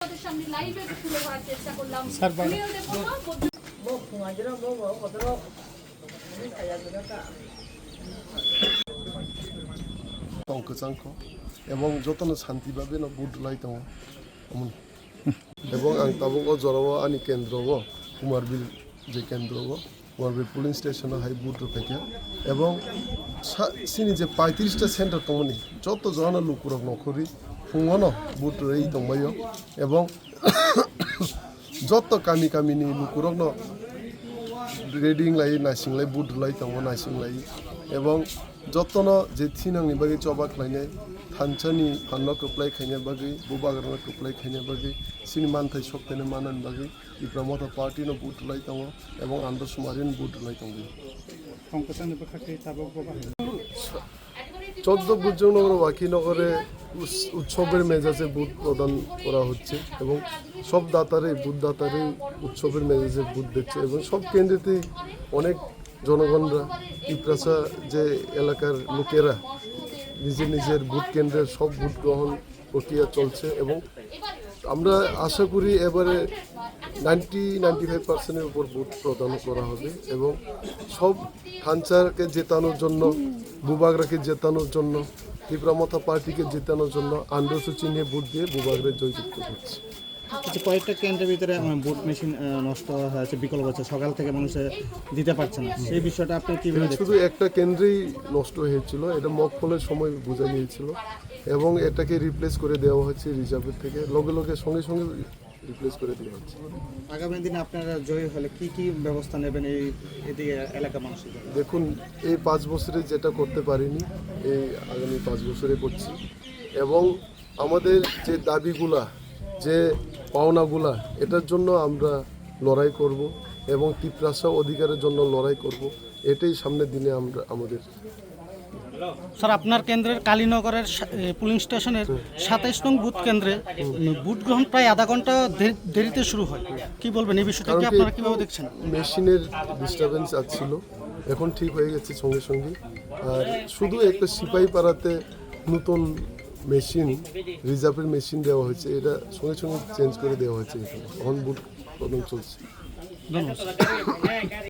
সামনে লাইভে তুলে ধরার চেষ্টা করলাম। এবং যতন শান্তিভাবে বুট লাইতাম এবং आं ताबुंगो जराव आंनि केन्द्रआव कुमारबिल जे केन्द्रआव कुमारबिल पुलिस स्टेशनाव हाय बुट रफायखा এবং सिनि जे 35टा सेन्टार दंमोन जत जन लुकुरक नखरि फुङावनो बुट रई दंबायो এবং जत गामि गामिनि लुकुरकनो रेडिं लाई नासिंलाय बुट लाई दङ नासिंलाय এবং जतनो जे थिनांनि बागै जबाक लायनाय थानसानि फाननो कप्लाय खायनो बागै बुबागरनो कप्लाय खायनो बागै सिनि मानथाय सप्तानो मानन बागै इब्रामता पार्टीनो बुट लाई दङ এবং आन्द सुमारिन बुट लाई दङ সংকোচন উপখাতে তাবক বাবা 14 বুজনগর ওয়াকিনগরে উৎসবের মেজাজে বুট প্রদান করা হচ্ছে এবং সব দাতারে বুট দাতারে উৎসবের মেজাজে বুট দিচ্ছে এবং সব কেন্দ্রেতেই অনেক জনগণরা ইপ্রাসা যে এলাকার লোকেরা নিজের ভোট কেন্দ্রের সব ভোট গ্রহণ প্রক্রিয়া চলছে এবং আমরা আশা করি এবারে 95% উপর ভোট প্রদান করা হবে এবং সব খানচারকে জেতানোর জন্য বুবাগরাকে জেতানোর জন্য ইব্রামতা পার্টিকে জেতানোর জন্য আন্ডারসু চিহ্নে ভোট দিয়ে বুবাগরে জয়যুক্ত করছে। কিছু কয়েকটা কেন্দ্রের ভিতরে ভোট মেশিন নষ্ট হয়েছে বিকল্প আছে সকাল থেকে মানুষ দিতে পারছে না সেই বিষয়টা আপনি কিভাবে দেখছেন? শুধু একটা কেন্দ্রেই নষ্ট হয়েছিল এটা মকফলের সময় বোঝা গিয়েছিল এবং এটাকে রিপ্লেস করে দেওয়া হচ্ছে রিজার্ভের থেকে লগে সঙ্গে রিপ্লেস করে দেওয়া হচ্ছে। আগামী দিনে আপনারা জয়ী হলে কি ব্যবস্থা নেবেন এই এদিকে এলাকা মানুষের? দেখুন এই 5 বছরে যেটা করতে পারিনি এই আগামী 5 বছরে করছি এবং আমাদের যে দাবিগুলা যে পাওনাগুলা এটার জন্য আমরা লড়াই করব এবং টিপ্রাসা অধিকারের জন্য লড়াই করব এটাই সামনের দিনে আমরা আমাদের। স্যার আপনার কেন্দ্রের কালীনগরের পুলিং স্টেশনের 27 নং বুথ কেন্দ্রে ভোট গ্রহণ প্রায় আধা ঘন্টা দেরিতে শুরু হয়, কি বলবেন এই বিষয়টা কি আপনারা কিভাবে দেখছেন? মেশিনের ডিস্টারবেন্স আসছিল এখন ঠিক হয়ে গেছে সঙ্গে আর শুধু একটা সিপাহী পাড়াতে নতুন মেশিন রিজার্ভের মেশিন দেওয়া হয়েছে এটা সঙ্গে চেঞ্জ করে দেওয়া হয়েছে এখানে এখন বুট প্রদান চলছে। ধন্যবাদ।